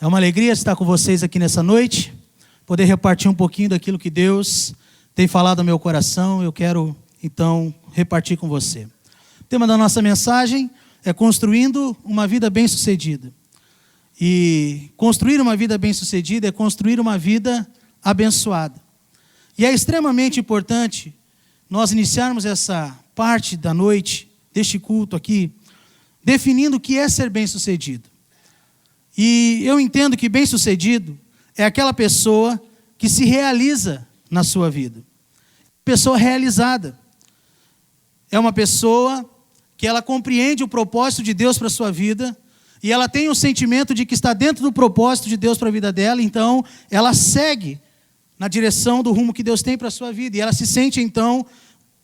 É uma alegria estar com vocês aqui nessa noite, poder repartir um pouquinho daquilo que Deus tem falado ao meu coração. Eu quero, então, repartir com você. O tema da nossa mensagem é construindo uma vida bem-sucedida. E construir uma vida bem-sucedida é construir uma vida abençoada. E é extremamente importante nós iniciarmos essa parte da noite, deste culto aqui, definindo o que é ser bem-sucedido. E eu entendo que bem-sucedido é aquela pessoa que se realiza na sua vida. Pessoa realizada. É uma pessoa que ela compreende o propósito de Deus para a sua vida e ela tem o sentimento de que está dentro do propósito de Deus para a vida dela, então ela segue na direção do rumo que Deus tem para a sua vida e ela se sente então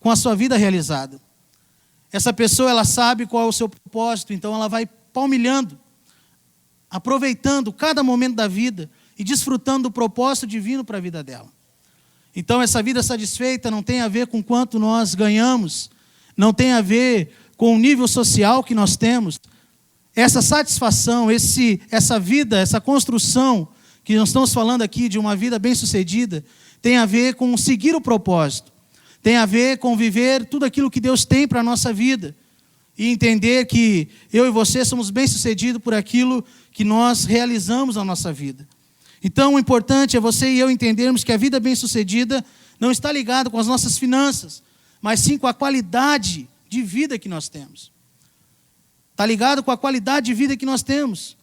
com a sua vida realizada. Essa pessoa, ela sabe qual é o seu propósito, então ela vai palmilhando, aproveitando cada momento da vida e desfrutando do propósito divino para a vida dela. Então essa vida satisfeita não tem a ver com quanto nós ganhamos, não tem a ver com o nível social que nós temos. Essa satisfação, essa vida, essa construção que nós estamos falando aqui de uma vida bem-sucedida, tem a ver com seguir o propósito, tem a ver com viver tudo aquilo que Deus tem para a nossa vida e entender que eu e você somos bem-sucedidos por aquilo que nós realizamos na nossa vida. Então o importante é você e eu entendermos que a vida bem-sucedida não está ligada com as nossas finanças, mas sim com a qualidade de vida que nós temos. Está ligado com a qualidade de vida que nós temos.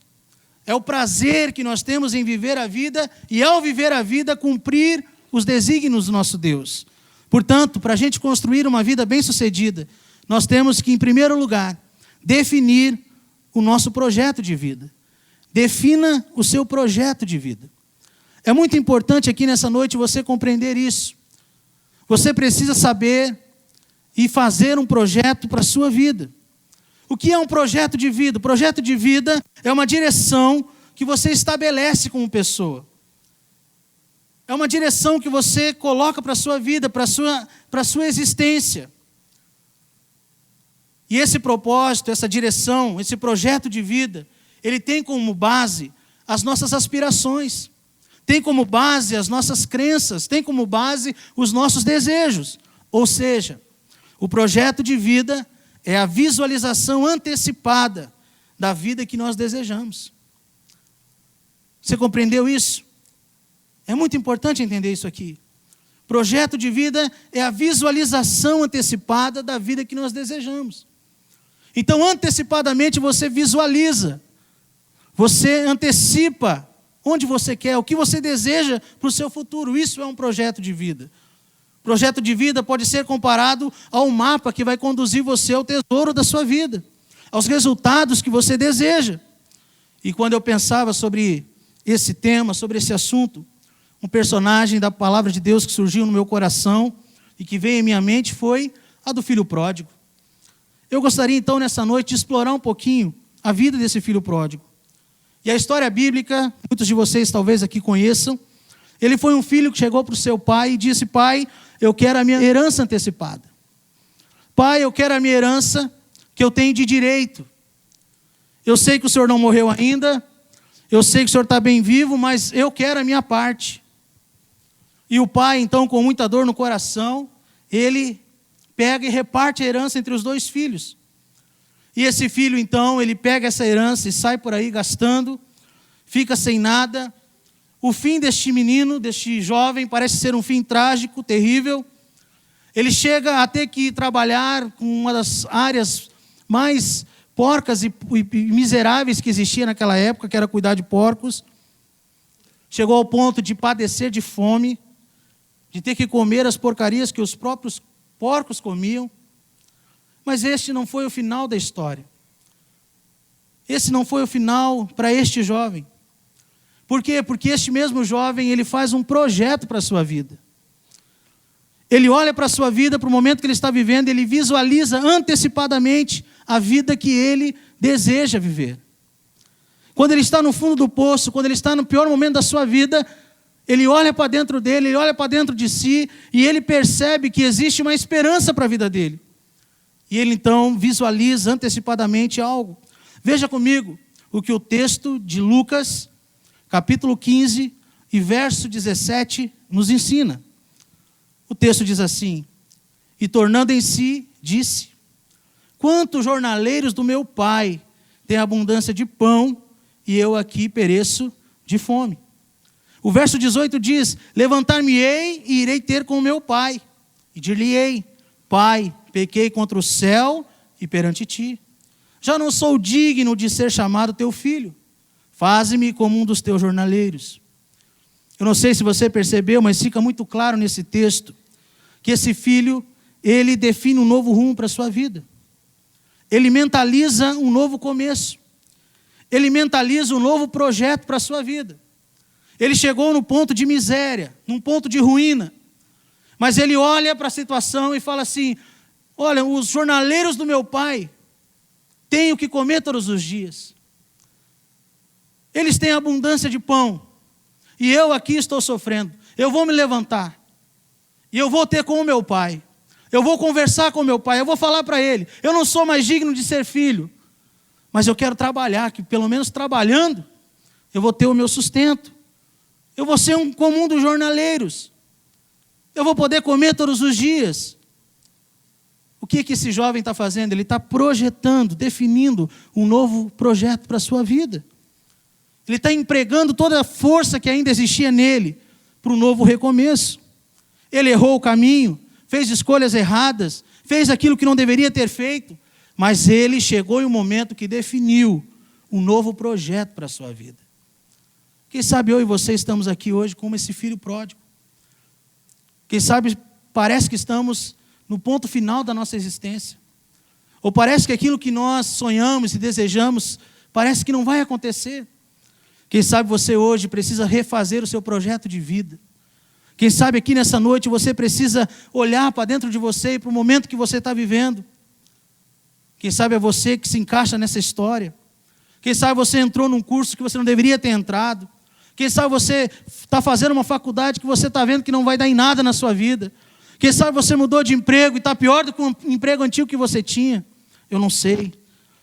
É o prazer que nós temos em viver a vida e, ao viver a vida, cumprir os desígnios do nosso Deus. Portanto, para a gente construir uma vida bem-sucedida, nós temos que, em primeiro lugar, definir o nosso projeto de vida. Defina o seu projeto de vida. É muito importante aqui nessa noite você compreender isso. Você precisa saber e fazer um projeto para a sua vida. O que é um projeto de vida? O projeto de vida é uma direção que você estabelece como pessoa. É uma direção que você coloca para a sua vida, para a sua existência. E esse propósito, essa direção, esse projeto de vida, ele tem como base as nossas aspirações, tem como base as nossas crenças, tem como base os nossos desejos. Ou seja, o projeto de vida é a visualização antecipada da vida que nós desejamos. Você compreendeu isso? É muito importante entender isso aqui. Projeto de vida é a visualização antecipada da vida que nós desejamos. Então, antecipadamente você visualiza, você antecipa onde você quer, o que você deseja para o seu futuro. Isso é um projeto de vida. Projeto de vida pode ser comparado ao mapa que vai conduzir você ao tesouro da sua vida, aos resultados que você deseja. E quando eu pensava sobre esse tema, sobre esse assunto, um personagem da palavra de Deus que surgiu no meu coração e que veio em minha mente foi a do filho pródigo. Eu gostaria então nessa noite de explorar um pouquinho a vida desse filho pródigo. E a história bíblica, muitos de vocês talvez aqui conheçam, ele foi um filho que chegou para o seu pai e disse: pai, eu quero a minha herança antecipada. Pai, eu quero a minha herança que eu tenho de direito. Eu sei que o senhor não morreu ainda, eu sei que o senhor está bem vivo, mas eu quero a minha parte. E o pai, então, com muita dor no coração, ele pega e reparte a herança entre os dois filhos. E esse filho, então, ele pega essa herança e sai por aí gastando, fica sem nada. O fim deste menino, deste jovem, parece ser um fim trágico, terrível. Ele chega a ter que trabalhar com uma das áreas mais porcas e miseráveis que existia naquela época, que era cuidar de porcos. Chegou ao ponto de padecer de fome, de ter que comer as porcarias que os próprios porcos comiam. Mas este não foi o final da história. Esse não foi o final para este jovem. Por quê? Porque este mesmo jovem, ele faz um projeto para a sua vida. Ele olha para a sua vida, para o momento que ele está vivendo, ele visualiza antecipadamente a vida que ele deseja viver. Quando ele está no fundo do poço, quando ele está no pior momento da sua vida, ele olha para dentro dele, ele olha para dentro de si, e ele percebe que existe uma esperança para a vida dele. E ele então visualiza antecipadamente algo. Veja comigo o que o texto de Lucas, capítulo 15 e verso 17, nos ensina. O texto diz assim: e tornando em si, disse: quantos jornaleiros do meu pai têm abundância de pão, e eu aqui pereço de fome. O verso 18 diz: levantar-me-ei e irei ter com meu pai, e dir-lhe-ei: Pai, pequei contra o céu e perante ti. Já não sou digno de ser chamado teu filho. Faze-me como um dos teus jornaleiros. Eu não sei se você percebeu, mas fica muito claro nesse texto que esse filho, ele define um novo rumo para a sua vida. Ele mentaliza um novo começo. Ele mentaliza um novo projeto para a sua vida. Ele chegou no ponto de miséria, num ponto de ruína. Mas ele olha para a situação e fala assim: olha, os jornaleiros do meu pai têm o que comer todos os dias. Eles têm abundância de pão. E eu aqui estou sofrendo. Eu vou me levantar. E eu vou ter com o meu pai. Eu vou conversar com o meu pai. Eu vou falar para ele: eu não sou mais digno de ser filho. Mas eu quero trabalhar, que pelo menos trabalhando, eu vou ter o meu sustento. Eu vou ser um comum dos jornaleiros. Eu vou poder comer todos os dias. O que esse jovem está fazendo? Ele está projetando, definindo um novo projeto para a sua vida. Ele está empregando toda a força que ainda existia nele para um novo recomeço. Ele errou o caminho, fez escolhas erradas, fez aquilo que não deveria ter feito, mas ele chegou em um momento que definiu um novo projeto para a sua vida. Quem sabe eu e você estamos aqui hoje como esse filho pródigo. Quem sabe parece que estamos no ponto final da nossa existência. Ou parece que aquilo que nós sonhamos e desejamos, parece que não vai acontecer. Quem sabe você hoje precisa refazer o seu projeto de vida. Quem sabe aqui nessa noite você precisa olhar para dentro de você e para o momento que você está vivendo. Quem sabe é você que se encaixa nessa história. Quem sabe você entrou num curso que você não deveria ter entrado. Quem sabe você está fazendo uma faculdade que você está vendo que não vai dar em nada na sua vida. Quem sabe você mudou de emprego e está pior do que o emprego antigo que você tinha. Eu não sei,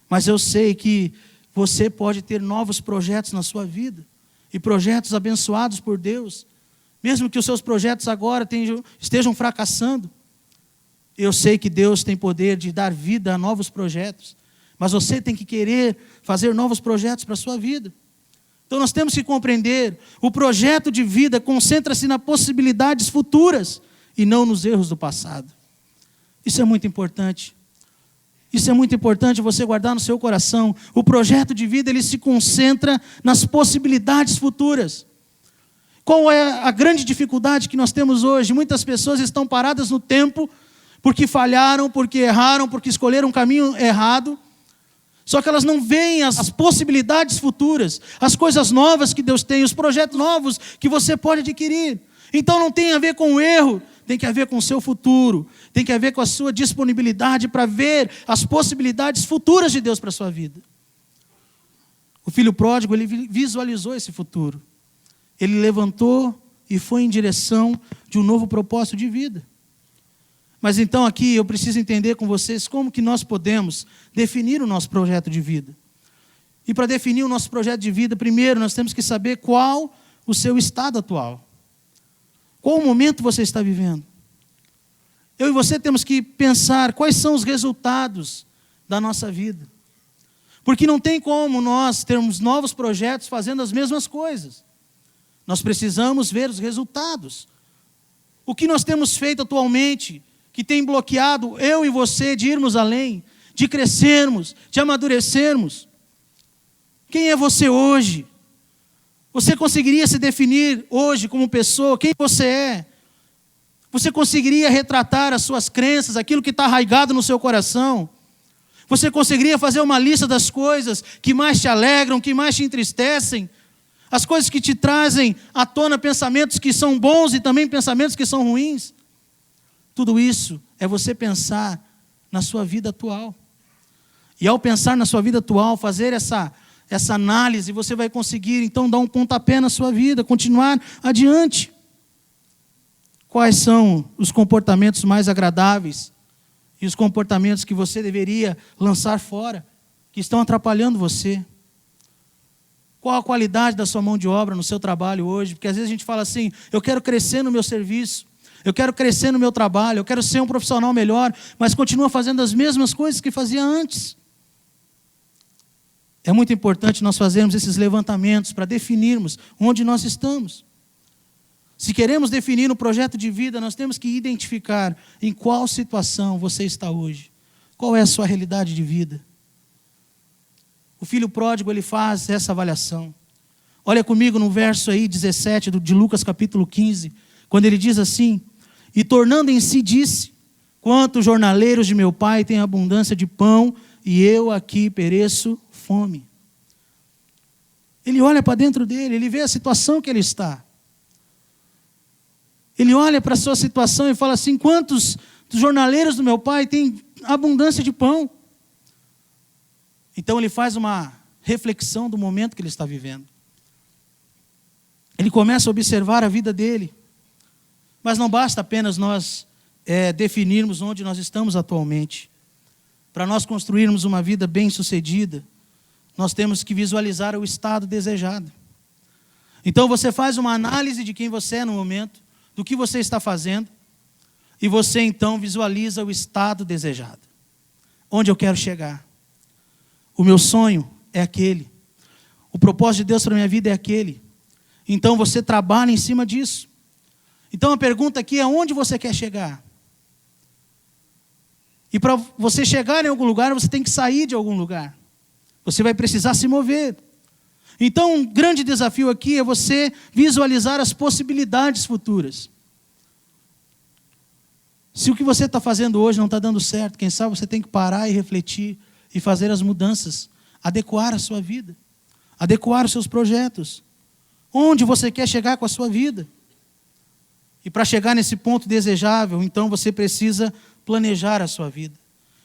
mas eu sei que você pode ter novos projetos na sua vida. E projetos abençoados por Deus. Mesmo que os seus projetos agora estejam fracassando. Eu sei que Deus tem poder de dar vida a novos projetos. Mas você tem que querer fazer novos projetos para a sua vida. Então nós temos que compreender, o projeto de vida concentra-se nas possibilidades futuras e não nos erros do passado. Isso é muito importante. Isso é muito importante você guardar no seu coração. O projeto de vida, ele se concentra nas possibilidades futuras. Qual é a grande dificuldade que nós temos hoje? Muitas pessoas estão paradas no tempo porque falharam, porque erraram, porque escolheram um caminho errado. Só que elas não veem as possibilidades futuras, as coisas novas que Deus tem, os projetos novos que você pode adquirir. Então não tem a ver com o erro, tem que ver com o seu futuro, tem que ver com a sua disponibilidade para ver as possibilidades futuras de Deus para a sua vida. O filho pródigo, ele visualizou esse futuro. Ele levantou e foi em direção de um novo propósito de vida. Mas então aqui eu preciso entender com vocês como que nós podemos definir o nosso projeto de vida. E para definir o nosso projeto de vida, primeiro nós temos que saber qual o seu estado atual. Qual o momento você está vivendo? Eu e você temos que pensar quais são os resultados da nossa vida. Porque não tem como nós termos novos projetos fazendo as mesmas coisas. Nós precisamos ver os resultados. O que nós temos feito atualmente, que tem bloqueado eu e você de irmos além, de crescermos, de amadurecermos. Quem é você hoje? Você conseguiria se definir hoje como pessoa? Quem você é? Você conseguiria retratar as suas crenças, aquilo que está arraigado no seu coração? Você conseguiria fazer uma lista das coisas que mais te alegram, que mais te entristecem? As coisas que te trazem à tona pensamentos que são bons e também pensamentos que são ruins? Tudo isso é você pensar na sua vida atual. E ao pensar na sua vida atual, fazer essa análise, você vai conseguir então dar um pontapé na sua vida, continuar adiante. Quais são os comportamentos mais agradáveis e os comportamentos que você deveria lançar fora, que estão atrapalhando você? Qual a qualidade da sua mão de obra no seu trabalho hoje? Porque às vezes a gente fala assim, eu quero crescer no meu serviço, eu quero crescer no meu trabalho, eu quero ser um profissional melhor, mas continua fazendo as mesmas coisas que fazia antes. É muito importante nós fazermos esses levantamentos para definirmos onde nós estamos. Se queremos definir um projeto de vida, nós temos que identificar em qual situação você está hoje. Qual é a sua realidade de vida? O filho pródigo, ele faz essa avaliação. Olha comigo no verso aí 17 de Lucas capítulo 15, quando ele diz assim, e tornando em si disse, quantos jornaleiros de meu pai têm abundância de pão, e eu aqui pereço fome. Ele olha para dentro dele, ele vê a situação que ele está. Ele olha para a sua situação e fala assim, quantos dos jornaleiros do meu pai têm abundância de pão? Então ele faz uma reflexão do momento que ele está vivendo. Ele começa a observar a vida dele. Mas não basta apenas nós definirmos onde nós estamos atualmente. Para nós construirmos uma vida bem-sucedida, nós temos que visualizar o estado desejado. Então você faz uma análise de quem você é no momento, do que você está fazendo, e você então visualiza o estado desejado. Onde eu quero chegar? O meu sonho é aquele. O propósito de Deus para a minha vida é aquele. Então você trabalha em cima disso. Então a pergunta aqui é onde você quer chegar? E para você chegar em algum lugar, você tem que sair de algum lugar. Você vai precisar se mover. Então um grande desafio aqui é você visualizar as possibilidades futuras. Se o que você está fazendo hoje não está dando certo, quem sabe você tem que parar e refletir e fazer as mudanças, adequar a sua vida, adequar os seus projetos. Onde você quer chegar com a sua vida? E para chegar nesse ponto desejável, então você precisa planejar a sua vida.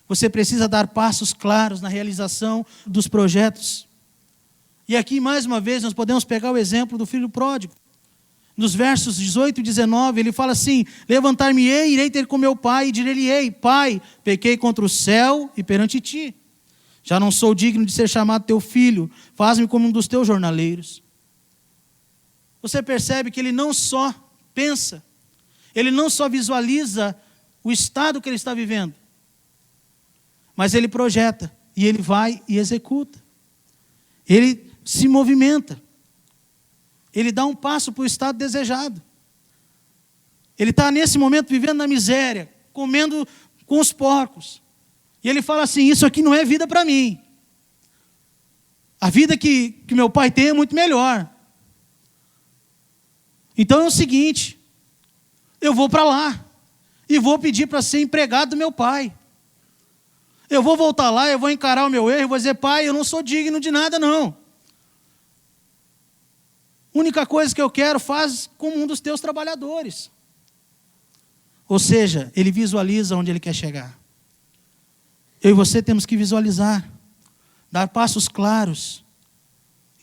Você precisa dar passos claros na realização dos projetos. E aqui, mais uma vez, nós podemos pegar o exemplo do filho pródigo. Nos versos 18 e 19, ele fala assim, levantar-me-ei, irei ter com meu pai, e direi-lhe-ei, pai, pequei contra o céu e perante ti. Já não sou digno de ser chamado teu filho, faz-me como um dos teus jornaleiros. Você percebe que ele não só pensa, ele não só visualiza o estado que ele está vivendo, mas ele projeta, e ele vai e executa. Ele se movimenta. Ele dá um passo para o estado desejado. Ele está nesse momento vivendo na miséria, comendo com os porcos. E ele fala assim, isso aqui não é vida para mim. A vida que meu pai tem é muito melhor. Então é o seguinte, eu vou para lá e vou pedir para ser empregado do meu pai. Eu vou voltar lá, eu vou encarar o meu erro, eu vou dizer, pai, eu não sou digno de nada não. A única coisa que eu quero, faz como um dos teus trabalhadores. Ou seja, ele visualiza onde ele quer chegar. Eu e você temos que visualizar, dar passos claros.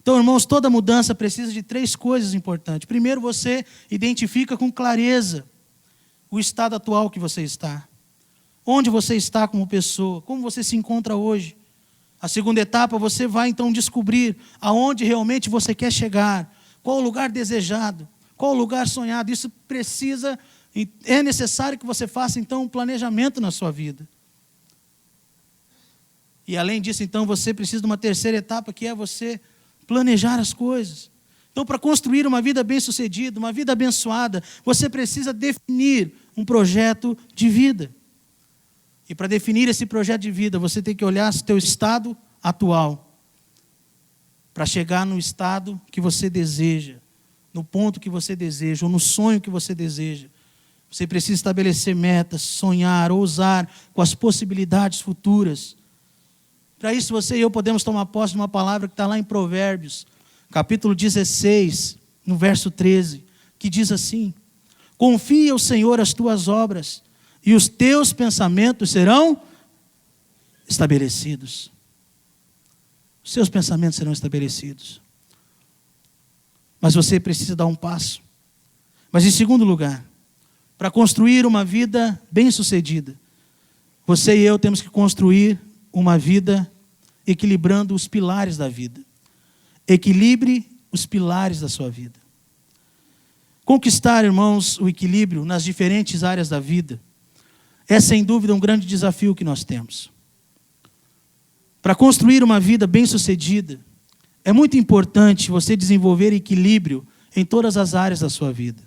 Então, irmãos, toda mudança precisa de 3 coisas importantes. Primeiro, você identifica com clareza o estado atual que você está. Onde você está como pessoa, como você se encontra hoje. A segunda etapa, você vai então descobrir aonde realmente você quer chegar. Qual o lugar desejado, qual o lugar sonhado. Isso precisa, é necessário que você faça então um planejamento na sua vida. E além disso, então, você precisa de uma terceira etapa, que é você planejar as coisas. Então, para construir uma vida bem-sucedida, uma vida abençoada, você precisa definir um projeto de vida. E para definir esse projeto de vida, você tem que olhar o teu estado atual, para chegar no estado que você deseja, no ponto que você deseja, ou no sonho que você deseja. Você precisa estabelecer metas, sonhar, ousar com as possibilidades futuras. Para isso, você e eu podemos tomar posse de uma palavra que está lá em Provérbios, capítulo 16, no verso 13, que diz assim, confia ao Senhor as tuas obras, e os teus pensamentos serão estabelecidos. Os seus pensamentos serão estabelecidos. Mas você precisa dar um passo. Mas em segundo lugar, para construir uma vida bem-sucedida, você e eu temos que construir uma vida equilibrando os pilares da vida. Equilibre os pilares da sua vida. Conquistar, irmãos, o equilíbrio nas diferentes áreas da vida é, sem dúvida, um grande desafio que nós temos. Para construir uma vida bem-sucedida, é muito importante você desenvolver equilíbrio em todas as áreas da sua vida.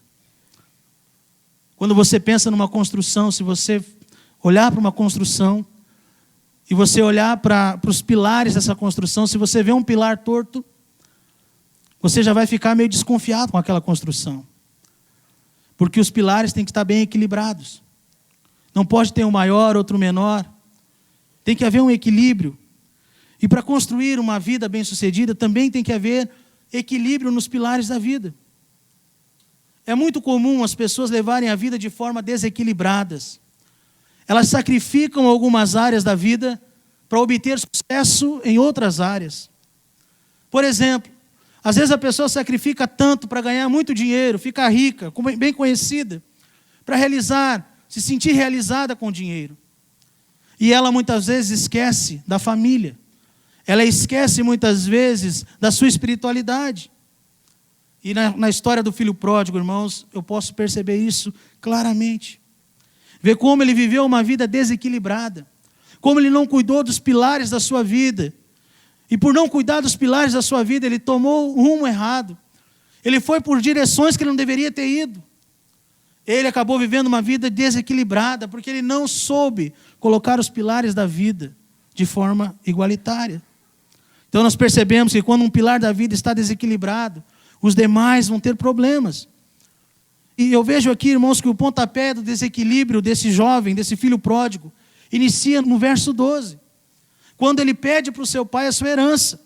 Quando você pensa numa construção, se você olhar para uma construção e você olhar para os pilares dessa construção, se você vê um pilar torto, você já vai ficar meio desconfiado com aquela construção. Porque os pilares têm que estar bem equilibrados. Não pode ter um maior, outro menor. Tem que haver um equilíbrio. E para construir uma vida bem-sucedida, também tem que haver equilíbrio nos pilares da vida. É muito comum as pessoas levarem a vida de forma desequilibradas. Elas sacrificam algumas áreas da vida para obter sucesso em outras áreas. Por exemplo, às vezes a pessoa sacrifica tanto para ganhar muito dinheiro, ficar rica, bem conhecida, para se sentir realizada com o dinheiro. E ela muitas vezes esquece da família. Ela esquece muitas vezes da sua espiritualidade. E na história do filho pródigo, irmãos, eu posso perceber isso claramente. Ver como ele viveu uma vida desequilibrada. Como ele não cuidou dos pilares da sua vida. E por não cuidar dos pilares da sua vida, ele tomou o rumo errado. Ele foi por direções que ele não deveria ter ido. Ele acabou vivendo uma vida desequilibrada, porque ele não soube colocar os pilares da vida de forma igualitária. Então nós percebemos que quando um pilar da vida está desequilibrado, os demais vão ter problemas. E eu vejo aqui, irmãos, que o pontapé do desequilíbrio desse jovem, desse filho pródigo, inicia no verso 12. Quando ele pede para o seu pai a sua herança.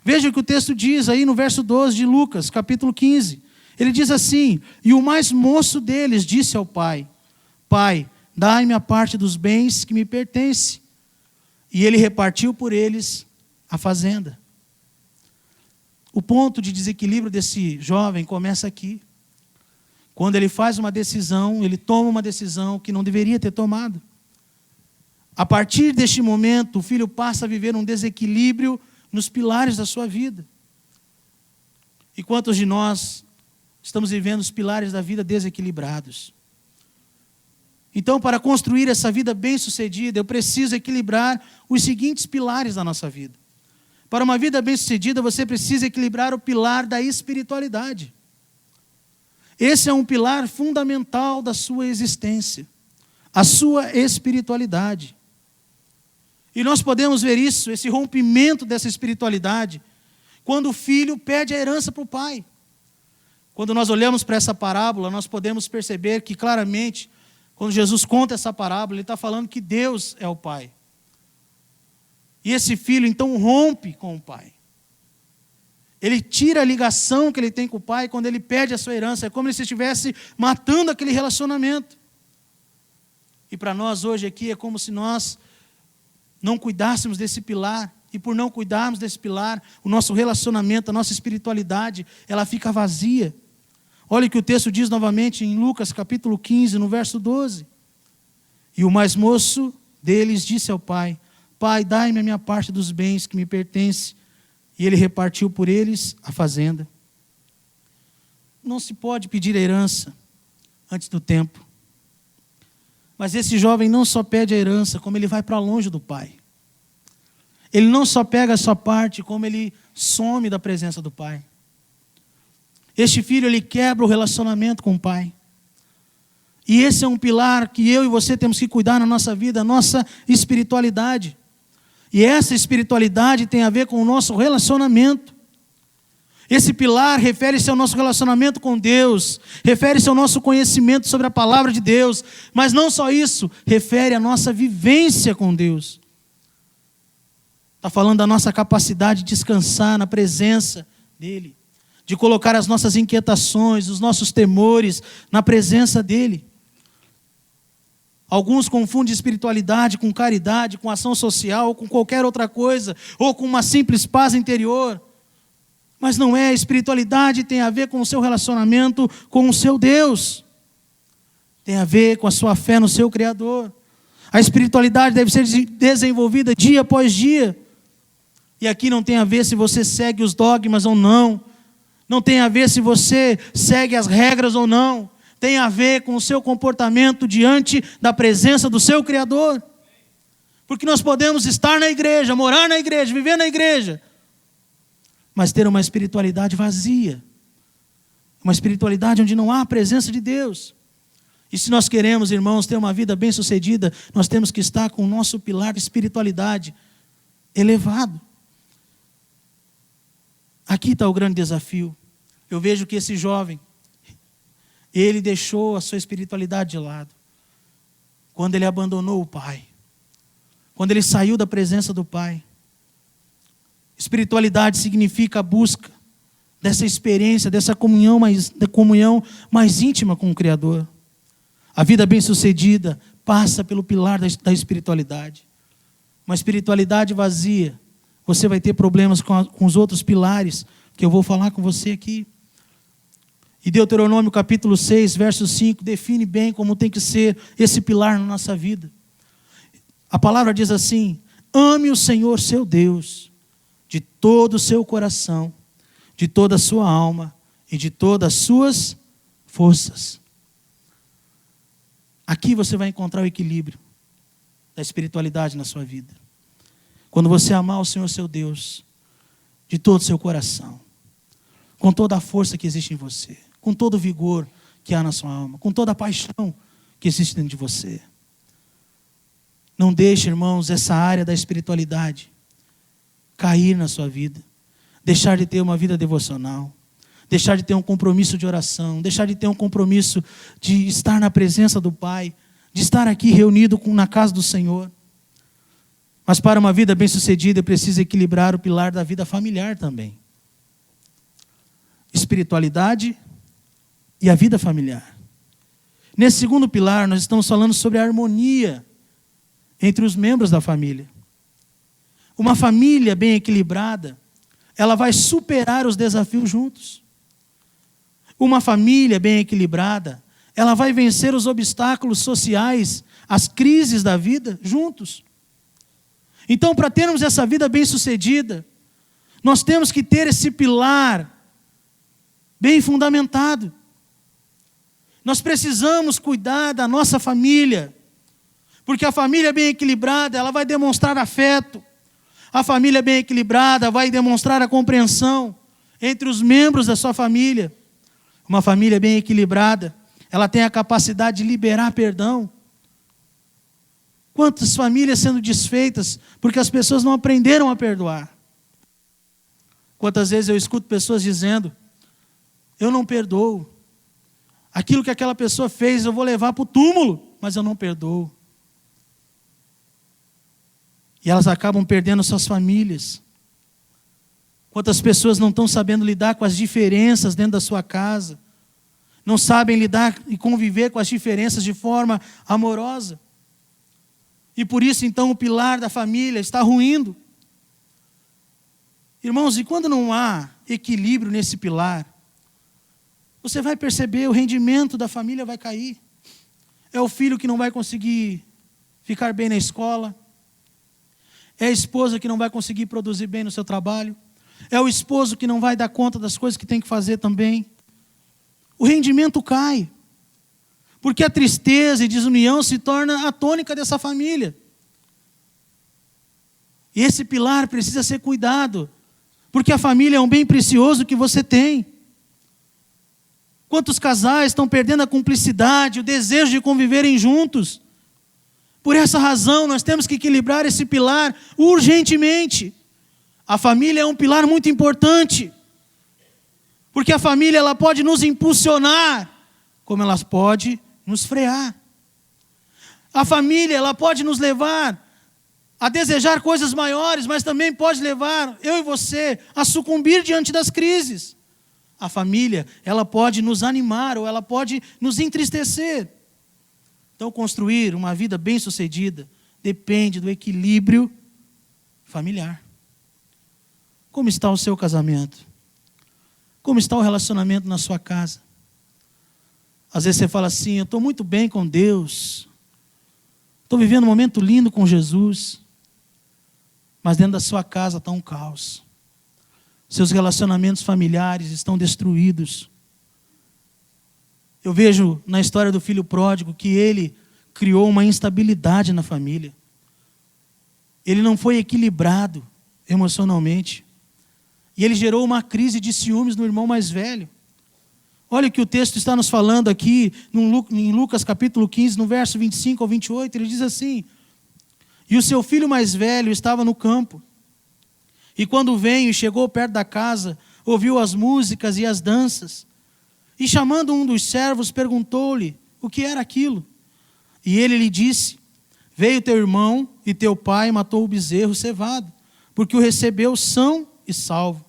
Veja o que o texto diz aí no verso 12 de Lucas, capítulo 15. Ele diz assim: e o mais moço deles disse ao pai: Pai, dai-me a parte dos bens que me pertence. E ele repartiu por eles a fazenda. O ponto de desequilíbrio desse jovem começa aqui. Quando ele faz uma decisão, ele toma uma decisão que não deveria ter tomado. A partir deste momento, o filho passa a viver um desequilíbrio nos pilares da sua vida. E quantos de nós estamos vivendo os pilares da vida desequilibrados? Então, para construir essa vida bem-sucedida, eu preciso equilibrar os seguintes pilares da nossa vida. Para uma vida bem-sucedida, você precisa equilibrar o pilar da espiritualidade. Esse é um pilar fundamental da sua existência. A sua espiritualidade. E nós podemos ver isso, esse rompimento dessa espiritualidade, quando o filho pede a herança para o pai. Quando nós olhamos para essa parábola, nós podemos perceber que claramente, quando Jesus conta essa parábola, ele está falando que Deus é o pai. E esse filho então rompe com o pai. Ele tira a ligação que ele tem com o pai quando ele pede a sua herança. É como se estivesse matando aquele relacionamento. E para nós hoje aqui é como se nós não cuidássemos desse pilar. E por não cuidarmos desse pilar, o nosso relacionamento, a nossa espiritualidade, ela fica vazia. Olha o que o texto diz novamente em Lucas capítulo 15, no verso 12. E o mais moço deles disse ao pai: Pai, dai-me a minha parte dos bens que me pertence. E ele repartiu por eles a fazenda. Não se pode pedir a herança antes do tempo. Mas esse jovem não só pede a herança, como ele vai para longe do pai. Ele não só pega a sua parte, como ele some da presença do pai. Este filho, ele quebra o relacionamento com o pai. E esse é um pilar que eu e você temos que cuidar na nossa vida, a nossa espiritualidade. E essa espiritualidade tem a ver com o nosso relacionamento. Esse pilar refere-se ao nosso relacionamento com Deus, refere-se ao nosso conhecimento sobre a palavra de Deus, mas não só isso, refere à nossa vivência com Deus. Está falando da nossa capacidade de descansar na presença dEle, de colocar as nossas inquietações, os nossos temores na presença dEle. Alguns confundem espiritualidade com caridade, com ação social, com qualquer outra coisa, ou com uma simples paz interior. Mas não é, a espiritualidade tem a ver com o seu relacionamento com o seu Deus. Tem a ver com a sua fé no seu Criador. A espiritualidade deve ser desenvolvida dia após dia. E aqui não tem a ver se você segue os dogmas ou não. Não tem a ver se você segue as regras ou não. Tem a ver com o seu comportamento diante da presença do seu Criador. Porque nós podemos estar na igreja, morar na igreja, viver na igreja, mas ter uma espiritualidade vazia. Uma espiritualidade onde não há a presença de Deus. E se nós queremos, irmãos, ter uma vida bem-sucedida, nós temos que estar com o nosso pilar de espiritualidade elevado. Aqui está o grande desafio. Eu vejo que esse jovem, ele deixou a sua espiritualidade de lado. Quando ele abandonou o pai. Quando ele saiu da presença do pai. Espiritualidade significa a busca dessa experiência, dessa comunhão mais íntima com o Criador. A vida bem-sucedida passa pelo pilar da espiritualidade. Uma espiritualidade vazia, você vai ter problemas com os outros pilares que eu vou falar com você aqui. E Deuteronômio capítulo 6, verso 5, define bem como tem que ser esse pilar na nossa vida. A palavra diz assim: ame o Senhor seu Deus de todo o seu coração, de toda a sua alma e de todas as suas forças. Aqui você vai encontrar o equilíbrio da espiritualidade na sua vida. Quando você amar o Senhor seu Deus de todo o seu coração, com toda a força que existe em você, com todo o vigor que há na sua alma, com toda a paixão que existe dentro de você. Não deixe, irmãos, essa área da espiritualidade cair na sua vida. Deixar de ter uma vida devocional. Deixar de ter um compromisso de oração. Deixar de ter um compromisso de estar na presença do Pai. De estar aqui reunido na casa do Senhor. Mas para uma vida bem-sucedida, precisa equilibrar o pilar da vida familiar também. Espiritualidade e a vida familiar. Nesse segundo pilar, nós estamos falando sobre a harmonia entre os membros da família. Uma família bem equilibrada, ela vai superar os desafios juntos. Uma família bem equilibrada, ela vai vencer os obstáculos sociais, as crises da vida juntos. Então, para termos essa vida bem-sucedida, nós temos que ter esse pilar bem fundamentado. Nós precisamos cuidar da nossa família, porque a família bem equilibrada, ela vai demonstrar afeto. A família bem equilibrada vai demonstrar a compreensão entre os membros da sua família. Uma família bem equilibrada, ela tem a capacidade de liberar perdão. Quantas famílias sendo desfeitas porque as pessoas não aprenderam a perdoar? Quantas vezes eu escuto pessoas dizendo: eu não perdoo. Aquilo que aquela pessoa fez eu vou levar para o túmulo, mas eu não perdoo. E elas acabam perdendo suas famílias. Quantas pessoas não estão sabendo lidar com as diferenças dentro da sua casa? Não sabem lidar e conviver com as diferenças de forma amorosa. E por isso, então, o pilar da família está ruindo. Irmãos, e quando não há equilíbrio nesse pilar, você vai perceber, o rendimento da família vai cair. É o filho que não vai conseguir ficar bem na escola. É a esposa que não vai conseguir produzir bem no seu trabalho. É o esposo que não vai dar conta das coisas que tem que fazer também. O rendimento cai. Porque a tristeza e desunião se torna a tônica dessa família. E esse pilar precisa ser cuidado. Porque a família é um bem precioso que você tem. Quantos casais estão perdendo a cumplicidade, o desejo de conviverem juntos? Por essa razão, nós temos que equilibrar esse pilar urgentemente. A família é um pilar muito importante. Porque a família ela pode nos impulsionar, como ela pode nos frear. A família ela pode nos levar a desejar coisas maiores, mas também pode levar eu e você a sucumbir diante das crises. A família ela pode nos animar ou ela pode nos entristecer. Então, construir uma vida bem-sucedida depende do equilíbrio familiar. Como está o seu casamento? Como está o relacionamento na sua casa? Às vezes você fala assim: eu estou muito bem com Deus. Estou vivendo um momento lindo com Jesus. mas dentro da sua casa está um caos. Seus relacionamentos familiares estão destruídos. Eu vejo na história do filho pródigo que ele criou uma instabilidade na família. Ele não foi equilibrado emocionalmente. E ele gerou uma crise de ciúmes no irmão mais velho. Olha o que o texto está nos falando aqui, em Lucas capítulo 15, no verso 25 ao 28, ele diz assim: e o seu filho mais velho estava no campo. E quando veio e chegou perto da casa, ouviu as músicas e as danças. E chamando um dos servos, perguntou-lhe o que era aquilo. E ele lhe disse: veio teu irmão e teu pai matou o bezerro cevado, porque o recebeu são e salvo.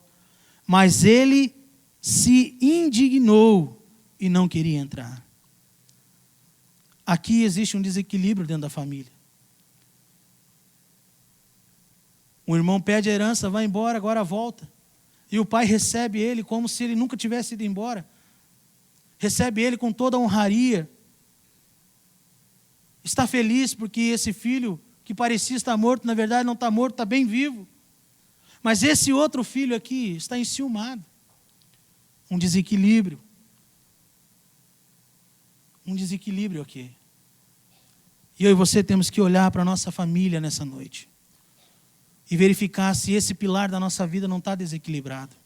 Mas ele se indignou e não queria entrar. Aqui existe um desequilíbrio dentro da família. O irmão pede a herança, vai embora, agora volta. E o pai recebe ele como se ele nunca tivesse ido embora. Recebe ele com toda a honraria. Está feliz porque esse filho que parecia estar morto, na verdade não está morto, está bem vivo. Mas esse outro filho aqui está enciumado. Um desequilíbrio. Um desequilíbrio aqui. E eu e você temos que olhar para a nossa família nessa noite. E verificar se esse pilar da nossa vida não está desequilibrado.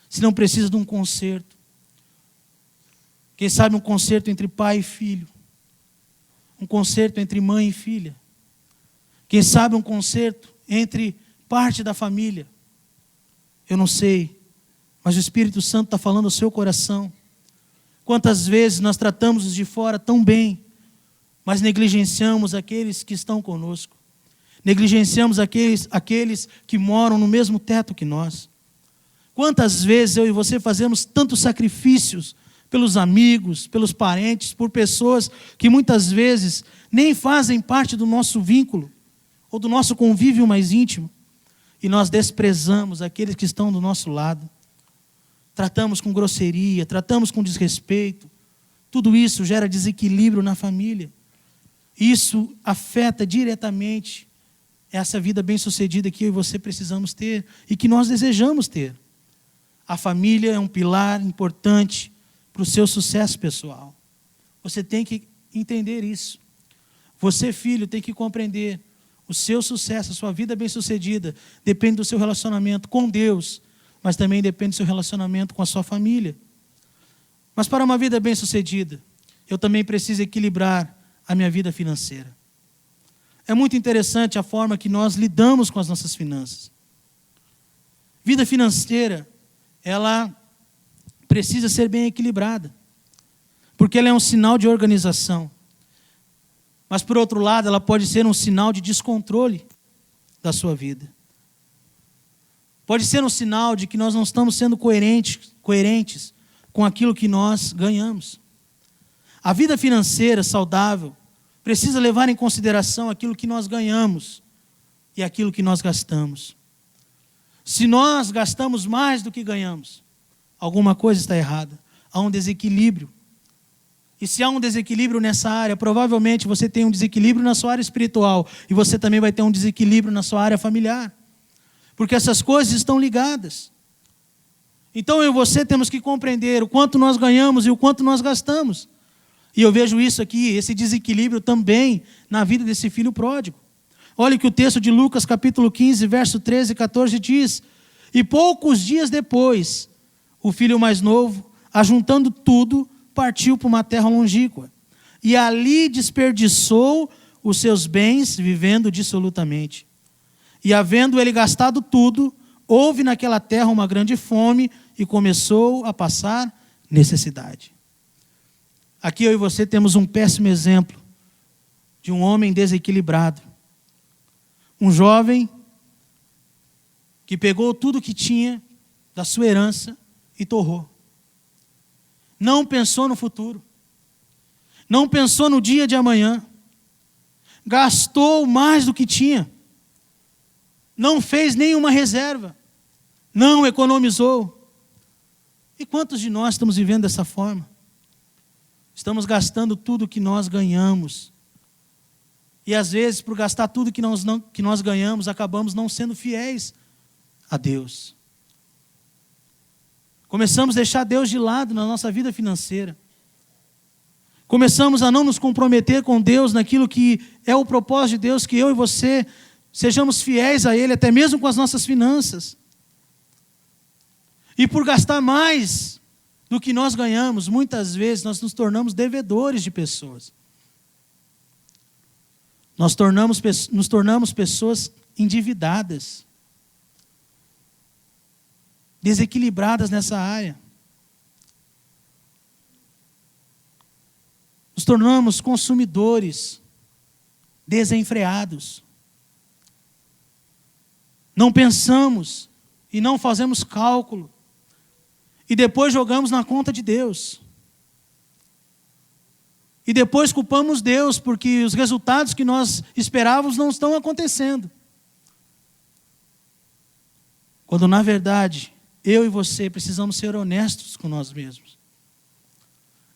Se não precisa de um conserto. Quem sabe um conserto entre pai e filho. Um conserto entre mãe e filha. Quem sabe um conserto entre parte da família. Eu não sei, mas o Espírito Santo está falando ao seu coração. Quantas vezes nós tratamos os de fora tão bem, mas negligenciamos aqueles que estão conosco. Negligenciamos aqueles que moram no mesmo teto que nós. Quantas vezes eu e você fazemos tantos sacrifícios pelos amigos, pelos parentes, por pessoas que muitas vezes nem fazem parte do nosso vínculo ou do nosso convívio mais íntimo. E nós desprezamos aqueles que estão do nosso lado. Tratamos com grosseria, tratamos com desrespeito. Tudo isso gera desequilíbrio na família. Isso afeta diretamente essa vida bem-sucedida que eu e você precisamos ter e que nós desejamos ter. A família é um pilar importante para o seu sucesso pessoal. Você tem que entender isso. Você, filho, tem que compreender o seu sucesso, a sua vida bem-sucedida depende do seu relacionamento com Deus, mas também depende do seu relacionamento com a sua família. Mas para uma vida bem-sucedida, eu também preciso equilibrar a minha vida financeira. É muito interessante a forma que nós lidamos com as nossas finanças. Vida financeira, ela precisa ser bem equilibrada, porque ela é um sinal de organização. Mas, por outro lado, ela pode ser um sinal de descontrole da sua vida. Pode ser um sinal de que nós não estamos sendo coerentes com aquilo que nós ganhamos. A vida financeira saudável precisa levar em consideração aquilo que nós ganhamos e aquilo que nós gastamos. Se nós gastamos mais do que ganhamos, alguma coisa está errada. Há um desequilíbrio. E se há um desequilíbrio nessa área, provavelmente você tem um desequilíbrio na sua área espiritual e você também vai ter um desequilíbrio na sua área familiar. Porque essas coisas estão ligadas. Então eu e você temos que compreender o quanto nós ganhamos e o quanto nós gastamos. E eu vejo isso aqui, esse desequilíbrio também na vida desse filho pródigo. Olha o que o texto de Lucas capítulo 15, verso 13 e 14 diz: e poucos dias depois, o filho mais novo, ajuntando tudo, partiu para uma terra longínqua. E ali desperdiçou os seus bens, vivendo dissolutamente. E havendo ele gastado tudo, houve naquela terra uma grande fome e começou a passar necessidade. Aqui eu e você temos um péssimo exemplo de um homem desequilibrado. Um jovem que pegou tudo que tinha da sua herança e torrou. Não pensou no futuro. Não pensou no dia de amanhã. Gastou mais do que tinha. Não fez nenhuma reserva. Não economizou. E quantos de nós estamos vivendo dessa forma? Estamos gastando tudo que nós ganhamos. E às vezes, por gastar tudo que nós ganhamos, acabamos não sendo fiéis a Deus. Começamos a deixar Deus de lado na nossa vida financeira. Começamos a não nos comprometer com Deus naquilo que é o propósito de Deus, que eu e você sejamos fiéis a Ele, até mesmo com as nossas finanças. E por gastar mais do que nós ganhamos, muitas vezes nós nos tornamos devedores de pessoas. Nos tornamos pessoas endividadas, desequilibradas nessa área. Nos tornamos consumidores desenfreados. Não pensamos e não fazemos cálculo. E depois jogamos na conta de Deus. E depois culpamos Deus porque os resultados que nós esperávamos não estão acontecendo. Quando na verdade, eu e você precisamos ser honestos com nós mesmos.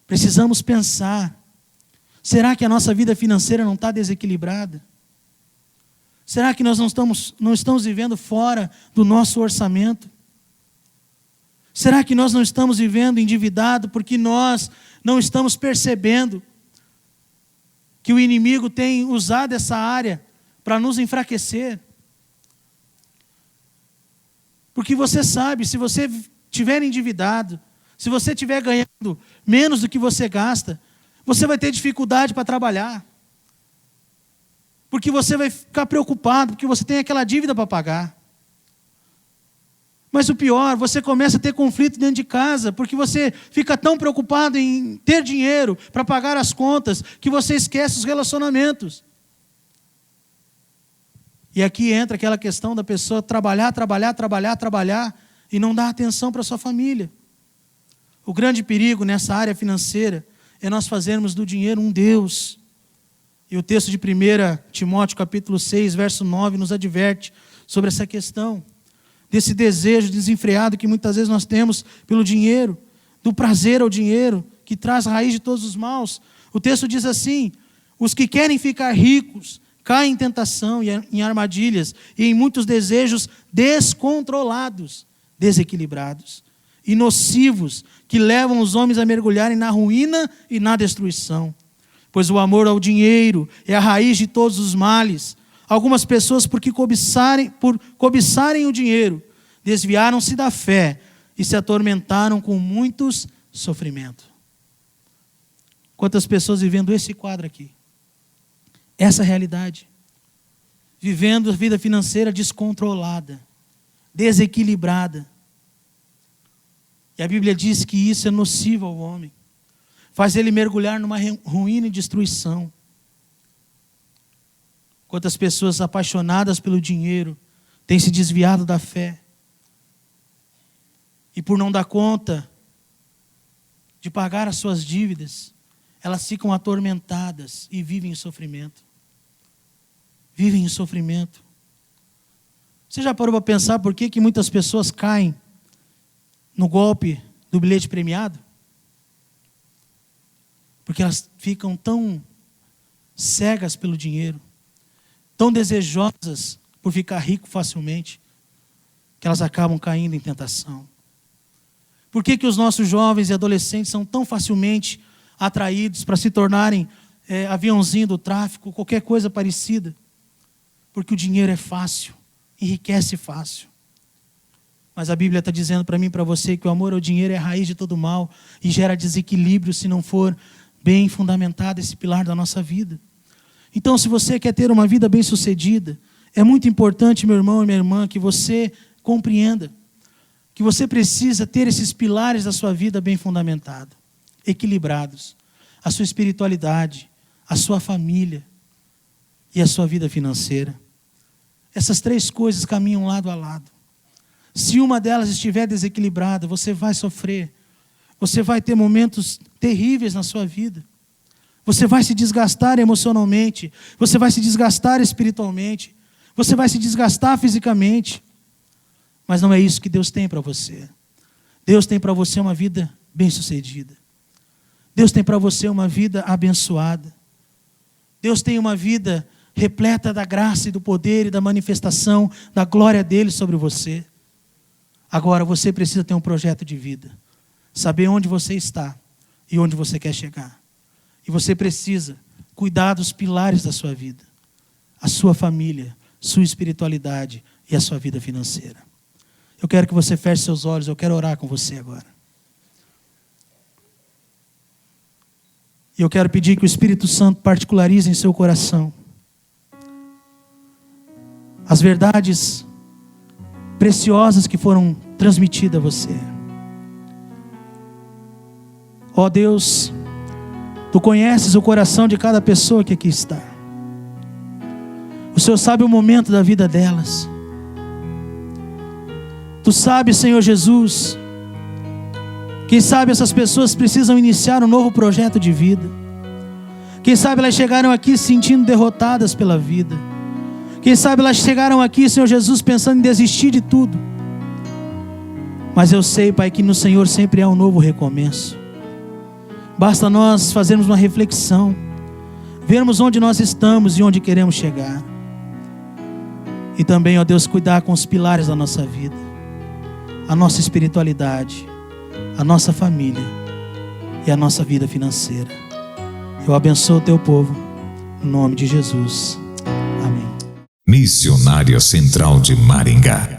Precisamos pensar, será que a nossa vida financeira não está desequilibrada? Será que nós não estamos vivendo fora do nosso orçamento? Será que nós não estamos vivendo endividado porque nós não estamos percebendo que o inimigo tem usado essa área para nos enfraquecer? Porque você sabe, se você estiver endividado, se você estiver ganhando menos do que você gasta, você vai ter dificuldade para trabalhar. Porque você vai ficar preocupado, porque você tem aquela dívida para pagar. Mas o pior, você começa a ter conflito dentro de casa, porque você fica tão preocupado em ter dinheiro para pagar as contas, que você esquece os relacionamentos. E aqui entra aquela questão da pessoa trabalhar e não dar atenção para a sua família. O grande perigo nessa área financeira é nós fazermos do dinheiro um Deus. E o texto de 1 Timóteo capítulo 6, verso 9, nos adverte sobre essa questão. Desse desejo desenfreado que muitas vezes nós temos pelo dinheiro, do prazer ao dinheiro, que traz raiz de todos os maus. O texto diz assim: os que querem ficar ricos caem em tentação e em armadilhas e em muitos desejos descontrolados, desequilibrados e nocivos, que levam os homens a mergulharem na ruína e na destruição. Pois o amor ao dinheiro é a raiz de todos os males. Algumas pessoas, por cobiçarem o dinheiro, desviaram-se da fé e se atormentaram com muitos sofrimentos. Quantas pessoas vivendo esse quadro aqui? Essa realidade. Vivendo a vida financeira descontrolada, desequilibrada. E a Bíblia diz que isso é nocivo ao homem. Faz ele mergulhar numa ruína e destruição. Quantas pessoas apaixonadas pelo dinheiro têm se desviado da fé. E por não dar conta de pagar as suas dívidas, elas ficam atormentadas e vivem em sofrimento. Vivem em sofrimento. Você já parou para pensar por que muitas pessoas caem no golpe do bilhete premiado? Porque elas ficam tão cegas pelo dinheiro, tão desejosas por ficar rico facilmente, que elas acabam caindo em tentação. Por que os nossos jovens e adolescentes são tão facilmente atraídos para se tornarem aviãozinho do tráfico, qualquer coisa parecida? Porque o dinheiro é fácil, enriquece fácil. Mas a Bíblia está dizendo para mim e para você que o amor ao dinheiro é a raiz de todo mal e gera desequilíbrio se não for bem fundamentado esse pilar da nossa vida. Então, se você quer ter uma vida bem-sucedida, é muito importante, meu irmão e minha irmã, que você compreenda que você precisa ter esses pilares da sua vida bem fundamentados, equilibrados. A sua espiritualidade, a sua família e a sua vida financeira. Essas três coisas caminham lado a lado. Se uma delas estiver desequilibrada, você vai sofrer. Você vai ter momentos terríveis na sua vida. Você vai se desgastar emocionalmente. Você vai se desgastar espiritualmente. Você vai se desgastar fisicamente. Mas não é isso que Deus tem para você. Deus tem para você uma vida bem-sucedida. Deus tem para você uma vida abençoada. Deus tem uma vida repleta da graça e do poder e da manifestação da glória dele sobre você. Agora você precisa ter um projeto de vida, saber onde você está e onde você quer chegar. E você precisa cuidar dos pilares da sua vida, a sua família, sua espiritualidade e a sua vida financeira. Eu quero que você feche seus olhos, eu quero orar com você agora. E eu quero pedir que o Espírito Santo particularize em seu coração as verdades preciosas que foram transmitidas a você. Ó Deus, Tu conheces o coração de cada pessoa que aqui está. O Senhor sabe o momento da vida delas. Tu sabes, Senhor Jesus, quem sabe essas pessoas precisam iniciar um novo projeto de vida. Quem sabe elas chegaram aqui se sentindo derrotadas pela vida. Quem sabe elas chegaram aqui, Senhor Jesus, pensando em desistir de tudo. Mas eu sei, Pai, que no Senhor sempre há um novo recomeço. Basta nós fazermos uma reflexão, vermos onde nós estamos e onde queremos chegar. E também, ó Deus, cuidar com os pilares da nossa vida, a nossa espiritualidade, a nossa família e a nossa vida financeira. Eu abençoo o Teu povo, no nome de Jesus. Amém. Missionária Central de Maringá.